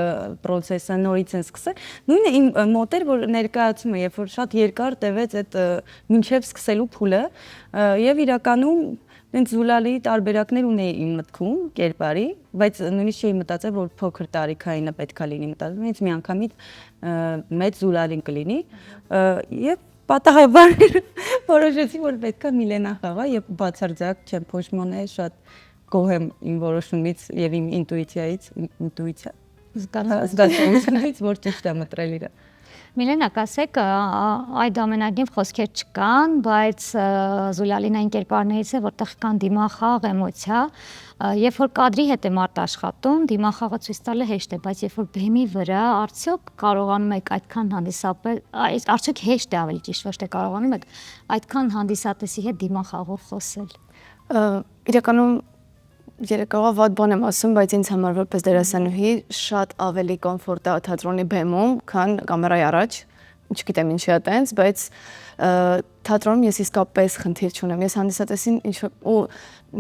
պրոցեսը նորից են սկսել, նույնը իմ մոտ էր, որ ներկայացումը, երբ որ շատ երկար տևեց այդ մինչև սկսելու փուլը, եւ իրականում Ինձ Զուլալի տարբերակներ ունեի իմ մտքում կերպարի, բայց նույնիսկ չէի մտածել, որ փոքր տարիքայինը պետքա լինի, մտածում ինձ միանգամից մեծ Զուլալին կլինի եւ պատահաբար որոշեցի, որ պետքա Միլենա խաղա եւ բացարձակ չեմ փոշմոն է, շատ գոհ եմ իմ որոշումից եւ իմ զգացողությունից, որ ճիշտ է մտրել իրը։ Միլենա, ասեք, այդ ամենագին խոսքեր չկան, բայց Զուլալին այն կերպարներից է, որտեղ կան դիմախաղ, էմոցիա, երբ որ կադրի հետ է մարդ աշխատում, դիմախաղը ցույց տալը հեշտ է, բայց երբ որ բեմի վրա արդյոք կարողանում եք այդքան հանդիսապես, արդյոք հեշտ է ավելի ճիշտ, ոչ թե կարողանում եք այդքան հանդիսատեսի հետ դիմախաղով խոսել։ Իրականում Երեկոյա վատ բան եմ ասում, բայց ինձ համար որպես դերասանուհի շատ ավելի կոմֆորտ է թատրոնի բեմում, քան կամերայի առաջ, չգիտեմ ինչի է տենց, բայց թատրոնում ես իսկապես խնդիր չունեմ։ Ես հանդիսատեսին ու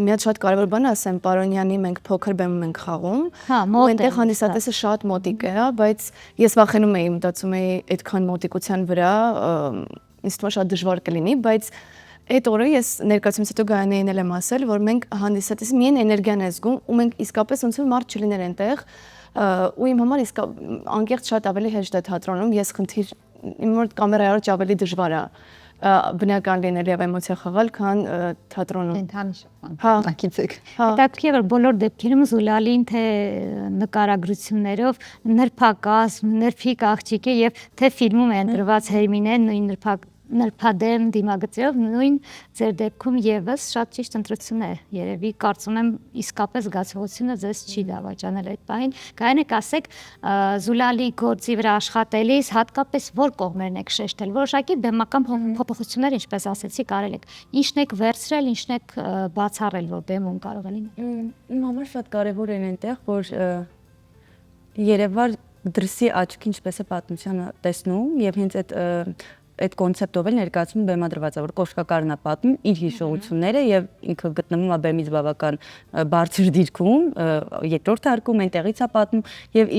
մի հատ շատ կարևոր բան ասեմ, Պարոնյանի մենք փոքր բեմում ենք խաղում, ու այնտեղ հանդիսատեսը շատ մոտիկ է, բայց ես վախենում էի, մտածում էի այդքան մոտիկության վրա, ինձ թվում է շատ դժվար կլինի, բայց այդ օրը ես ներկայացումից հետո Գայանեին եմ ասել, որ մենք հանդիսատեսի միայն էներգիան է զգում ու մենք իսկապես ոնց որ մարդ չլիներ այնտեղ ու իմ համար անկեղծ շատ ավելի հեշտ է թատրոնում, ես խնդիր իմ մոտ կամերայի առաջ ավելի դժվար է բնական լինել եւ էմոցիա խաղալ, քան թատրոնում։ Ընդհանրապես։ Հետաքրքիր է, որ բոլոր դեպքերում Զուլալին թե նկարագրություններով նրբակազմ, նրբիկ աղջիկ է եւ թե ֆիլմում է ընտրված Հերմինեն նույն նրբադեմ դիմագծերով նույն ձեր դեպքում եւս շատ ճիշտ ընտրություն է երևի կարծում եմ իսկապես զգացողությունը ձեզ չի դավաճանել այդ պահին գայնեք ասեք Զուլալի գործի վրա աշխատելիս հատկապես որ կողմերն եք շեշտել որոշակի բեմական փոփոխություններ ինչպես ասեցի կարել եք ինչն եք վերցրել ինչն եք բացառել որ բեմում կարող է լինել իմ համար շատ կարեւոր է այնտեղ որ երևար դրսի աչքի ինչպես է պատմությունը տեսնում եւ հենց այդ կոնցեպտով էլ ներկայացում բեմադրված է որ կոշկակարն է պատմում իր հիշողությունները եւ ինքը գտնվում է բեմից բավական բարձր դիրքում երկրորդ հարկում այնտեղից է պատմում եւ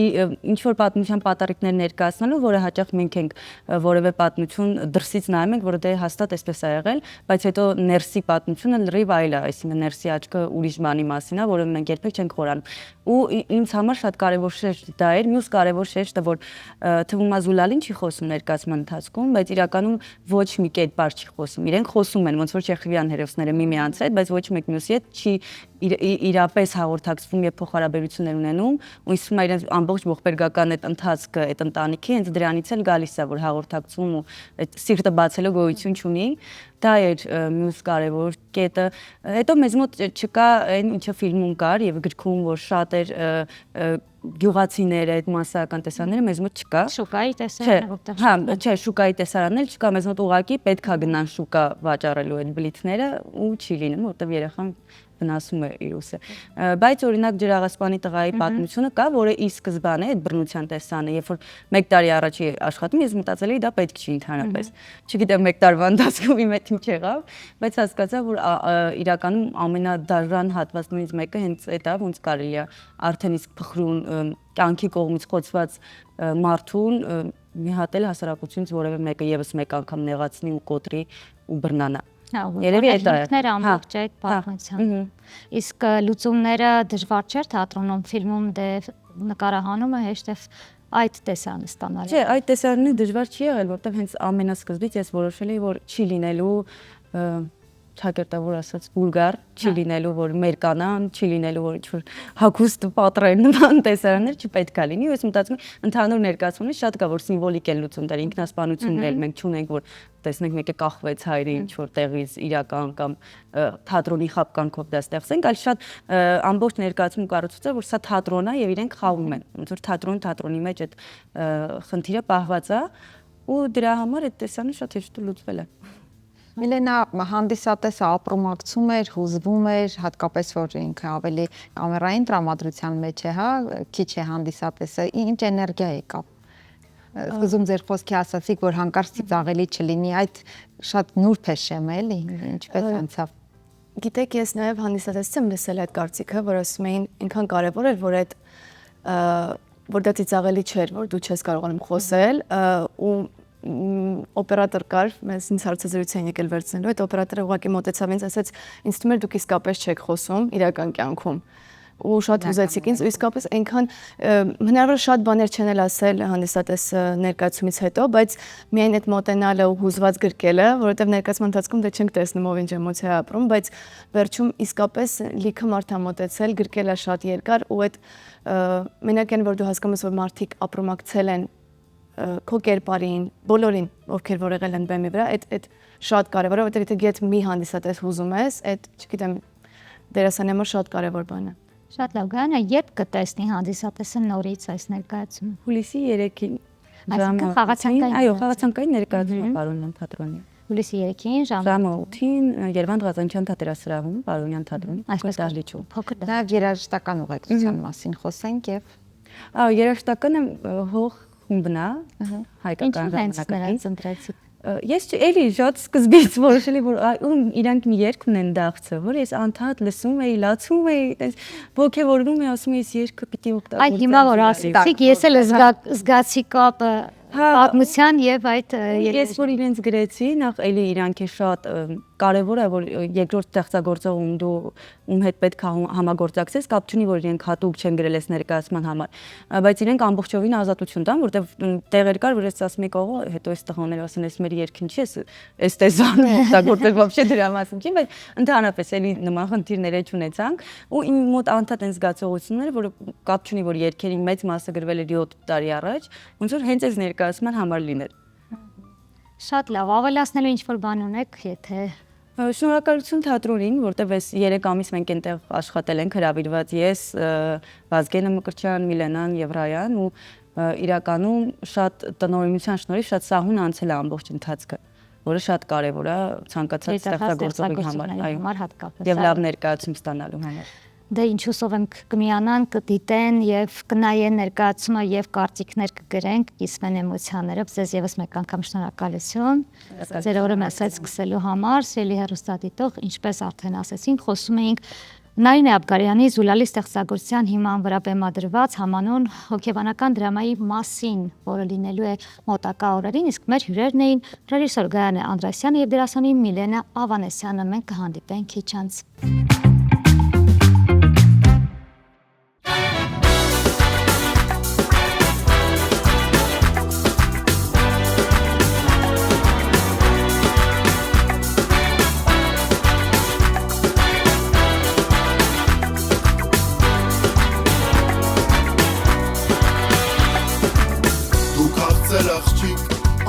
ինչ որ պատմության պատառիկներ ներկայացնելու որը հաճախ մենք ենք որևէ պատմություն դրսից նայում ենք որ դե հաստատ այսպես է եղել բայց հետո ներսի պատմությունը լրիվ այլ է այսինքն ներսի աչքը ուրիշ բանի մասին է որը մենք երբեք չենք խորանում ու ինձ համար շատ կարեւոր շեշտ դա էր մյուս կարեւոր շեշտը որ թվում է Զուլալին չի խոսում ներկայացման ընթացքում բայց իրականում ոչ մի կերպար չի խոսում իրենք խոսում են ոնց որ Չեխովյան հերոսները միմյանց հետ բայց ոչ մեկ մյուսի հետ չի իրապես հաղորդակցվում եւ փոխհարաբերություններ ունենում ու ինձ թվում է իրենց ամբողջ ողբերգական այդ ընթացքը այդ ընտանիքի հենց դրանից էլ գալիս է որ հաղորդակցում ու այդ սիրտը բացելու գոյություն չունի դա էր մյուս կարևոր կետը հետո մեզ մոտ չկա այն ինչը ֆիլմում կար եւ գրքում որ շատ էր գյուղացիները այդ մասսայական տեսարանները մեզ մոտ չկա շուկայի տեսարանները որտեղ հա չէ շուկայի տեսարաններ չկա մեզ մոտ ուղակի պետքա գնան շուկա վաճառելու այդ բլիթները ու չի լինում որտեղ երեխան վնասում է իրուսը բայց օրինակ ջրաղասպանի տղայի պատմությունը կա որը ի սկզբանե այդ բռնության տեսանը երբ որ 1 տարի առաջ աշխատում ես մտածել էի դա պետք չի ընդհանրապես չգիտեմ 1 տարվա ընթացքում իմ հետ ինչ եղավ բայց հասկացա որ իրականում ամենադաժան հատվածներից մեկը հենց այդ է ոնց կարելի է արդեն իսկ փխրուն կյանքի կողմից խոցված մարդուն մի հատ էլ հասարակությունից որևէ մեկը եւս մեկ անգամ նեղացնի ու կոտրի ու բռնանա Երևի այդ է։ Հիմքները ամբողջ այդ պատմության։ Իսկ լուծումները դժվար չէր թատրոնում, ֆիլմում դե նկարահանումը հեշտ է այդ տեսանը ստանալը։ Չէ, այդ տեսարանը դժվար չի եղել, որովհետև հենց ամենասկզբից ես որոշել էի, որ չի լինելու ճակերտավոր ասած բուլգար, չի լինելու որ մեր կանան, չի լինելու որ ինչ-որ հագուստ պատրեն նման տեսարաններ չպետք է լինի, ես մտածում եմ ընդհանուր ներկայացումից շատ կա որ սիմվոլիկ են լուծումներ, ինքնասպանությունն էլ մենք չունենք որ տեսնենք մեկը կախվեց հայրը ինչ-որ տեղից իրական կամ թատրոնի խապկանքով դա ստեղծենք, այլ շատ ամբողջ ներկայացում կառուցված է որ սա թատրոն է եւ իրենք խաղում են, ոնց որ թատրոնի մեջ այդ խնդիրը պահված է ու դրա համար այդ տեսանը շատ հեշտ լուծվել է։ Միլենա հանդիսատեսը ապրոմակցում էր, հուզվում էր, հատկապես որ ինքը ավելի կամերային տրամադրության մեջ է, հա, քիչ է հանդիսատեսը, ինչ էներգիա եկավ։ Սկզբում ձեր խոսքի ասացիք, որ հանկարծ ծիծաղելի չլինի, այդ շատ նուրբ է շեմ, էլի, ինչպես անցավ։ Գիտեք, ես նաև հանդիսատեսից եմ լսել այդ կարծիքը, որ ասում էին ինքան կարևոր էր, որ դա ծիծաղելի չէր, որ դու չես կարողանում խոսել ու օպերատոր կար, մեզ ինձ հարցազրույց եկել վերցնելու, այդ օպերատորը ուղղակի մոտեցավ ինձ ասաց, ինձ թվում էր դուք իսկապես չեք խոսում իրական կյանքում։ Ու շատ հուզեցիք ինձ, ու իսկապես այնքան հնարավոր շատ բաներ չեն էլ ասել հանդիսատես ներկայացումից հետո, բայց միայն այդ մոտենալը ու հուզված գրկելը, որովհետև ներկայացման ընթացքում դե չենք տեսնում ով ինչ էմոցիա է ապրում, բայց վերջում իսկապես լիքը մարդ է մոտեցել, գրկելը շատ երկար ու այդ մենակ այն որ դու հասկանում ես որ մարդիկ ապրոմակցել են քո կերպարին, բոլորին, ովքեր որ եղել են բեմի վրա, այդ շատ կարևոր է, որովհետև եթե գետ մի հանդիսատես հուզում ես, այդ, չգիտեմ, դերասանի համար շատ կարևոր բան է։ Շատ լավ, Գայանա, երբ կտեսնի հանդիսատեսը նորից այս ներկայացումը։ Հուլիսի 3-ին Այսինքն խաղացանկային։ Այո, խաղացանկային ներկայացումը Պարոնյան թատրոնի։ Հուլիսի 3-ին ժամը 8-ին Երևան Ղազանչյան թատերասրահում Պարոնյան թատրոնի այսպես դահլիճում։ փոքր Նաև երաժշտական ուղեկցության մասին խոսենք եւ երաժշտականը հող խումբն է, հայկական ժամանակակից ընտրեցիք։ Ես էլի շատ սկզբից որոշել եմ որ իրանք մի երգ ունեն դաղցը, որ ես անդադ լսում էի, լացում էի, այս ոգևորվում էի, ասում էի ես երգը պիտի օգտագործեմ։ Այ հիմա որ ասեցիք, ես էլ զգացի կապը պատմության եւ այդ ես որ իրենց գրեցի, նախ էլի իրանք է շատ կարևոր է որ երկրորդ ստեղծագործող ում հետ պետք է համագործակցես, կապ չունի որ իրենք հատուկ չեն գրել այս ներկայացման համար, բայց իրենք ամբողջովին ազատություն տան, որտեղ տեղեր կար, որ ես ասում եի կողո, հետո այս տղաները ասեն, ես մեր երգին չի, այս տեսանը օգտագործել вообще դրա մասին չի, բայց ընդհանրապես էլի նման խնդիրներ չունեցանք ու իմ մոտ անդադ են զգացողությունները, որ կապ չունի որ երգերի մեծ մասը գրվել էր 7 տարի առաջ, ոնց որ հենց այս ներկայացման համար լիներ։ Շատ լավ, ավելացնելու ինչ-որ բան ունեք, եթե Շնորհակալություն թատրոնին, որտեղ այս 3 ամիս մենք այնտեղ աշխատել ենք հրավիրված ես, Վազգենը Մկրտչյան, Միլենան եւ Ռայան ու իրականում շատ տնօրինության շնորհիվ շատ սահուն անցել է ամբողջ ընթացքը, որը շատ կարեւոր է ցանկացած ստեղծագործողի համար, այո, հատկապես եւ լավ ներկայացում ստանալու համար։ Դե ինչ հուսով ենք կմիանան, կդիտեն եւ կնայեն ներկայացումը եւ կարծիքներ կգրենք, կիսվեն էմոցիաներով, ձեզ եւս մեկ անգամ շնորհակալություն։ Ձեր օրը մեզ հետ սկսելու համար, սիրելի հեռուստադիտող, ինչպես արդեն ասեցինք, խոսում էինք Նարինե Աբգարյանի Զուլալի ստեղծագործության հիման վրա բեմադրված համանուն հոգեբանական դրամայի մասին, որը լինելու է մոտակա օրերին, իսկ մեր հյուրերն էին ռեժիսոր Գայանե Անդրասյանը եւ դերասանուհի Միլենա Ավանեսյանը։ Մենք կհանդիպենք քիչ անց։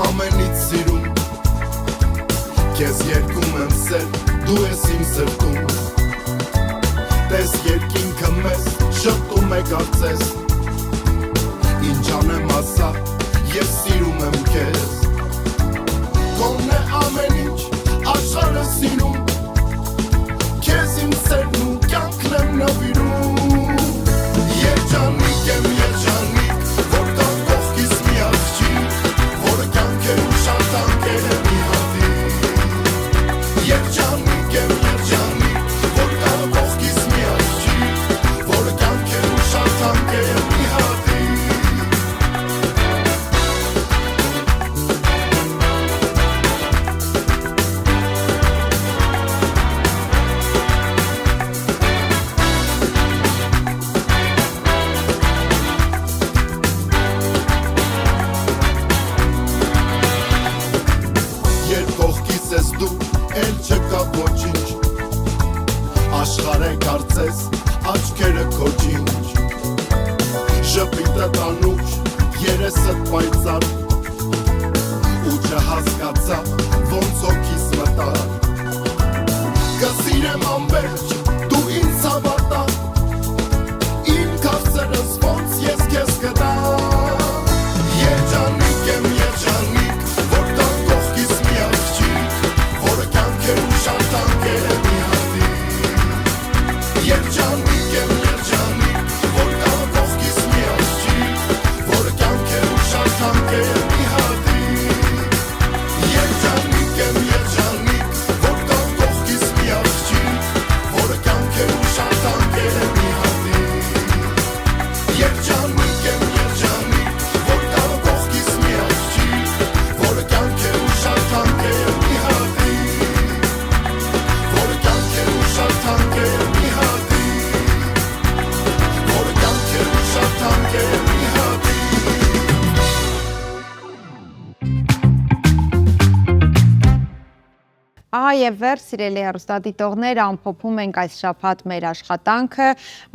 Ամենից սիրում Քեզ երկում եմ սեր, դու ես իմ սրտում Տես երկինքը մեզ, շպտում է կարծես Ինչ անեմ ասա, ես սիրում եմ քեզ Կոնն է ամեն ինչ, աշխարհը սիրում Քեզ իմ սերն ու կյանքն եմ նվիրում Երջանիկ եմ, երջանիկ, որ կա կողքիս մի աղջիկ Որը կյանքեր ու շատ տանկեր է մի հատիկ Երջանիկ եմ, երջանիկ, որ կա կողքիս մի աղջիկ Որը կյանքեր ու շատ տանկեր է քոջինչ Շպիտը տանուչ երեսը պայծար ու չհասկացա ոնց օքիս մտա Կսիրեմ ամբերջ դու ինձ հավատա Իմ կարծերս ոնց ես քեզ կտա Երջանիկ եմ երջանիկ որ կա կողքիս մի աղջիկ որը կյանքեր ու շատ տանկեր է մի հատիկ Երջանիկ եմ երջանիկ որ կա կողքիս մի աղջիկ որը կյանքեր ու շատ տանկեր է մի հատիկ Երջանիկ եմ երջանիկ որ կա կողքիս մի աղջիկ որը կյանքեր ու շատ տանկեր է մի հատիկ Երջանիկ եմ երջանիկ որ կա կողքիս մի աղջիկ որը կյանքեր ու շատ տանկեր է մի հատիկ որը կյանքեր ու շատ տանկեր է մի հատիկ որը կյանքեր ու շատ տանկեր է մի հատիկ Եվ վեր, սիրելի հեռուստադիտողներ, ամփոփում ենք այս շաբաթ մեր աշխատանքը,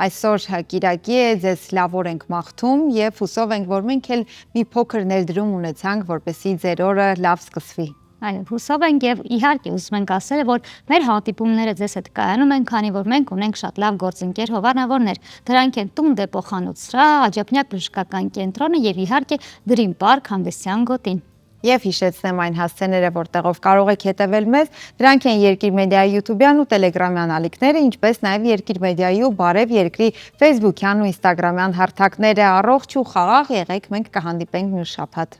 այսօր կիրակի է, ձեզ լավոր ենք մաղթում և հուսով ենք, որ մենք էլ մի փոքր ներդրում ունեցանք, որպեսզի ձեր օրը լավ սկսվի։ Այո, հուսով ենք եւ իհարկե ուզում ենք ասել, որ մեր հանդիպումները ձեզ հետ կայանում են, քանի որ մենք ունենք շատ լավ գործընկեր հովանավորներ։ Դրանք են Տուն դե Փոխանոցրա, Աջափնյակ բժշկական կենտրոնը եւ իհարկե Dream Park հանդեսյան գոտին։ Եվ հիշեցնեմ այն հասցեները, որտեղով կարող եք հետևել մեզ, դրանք են Երկիր մեդիայի յութուբյան ու տելեգրամյան ալիքները, ինչպես նաև Երկիր մեդիայի ու Բարև Երկրի ֆեյսբուքյան ու ինստագրամյան հարթակները։ Առողջ ու խաղաղ եղեք, մենք կհանդիպենք մյուս շաբաթ։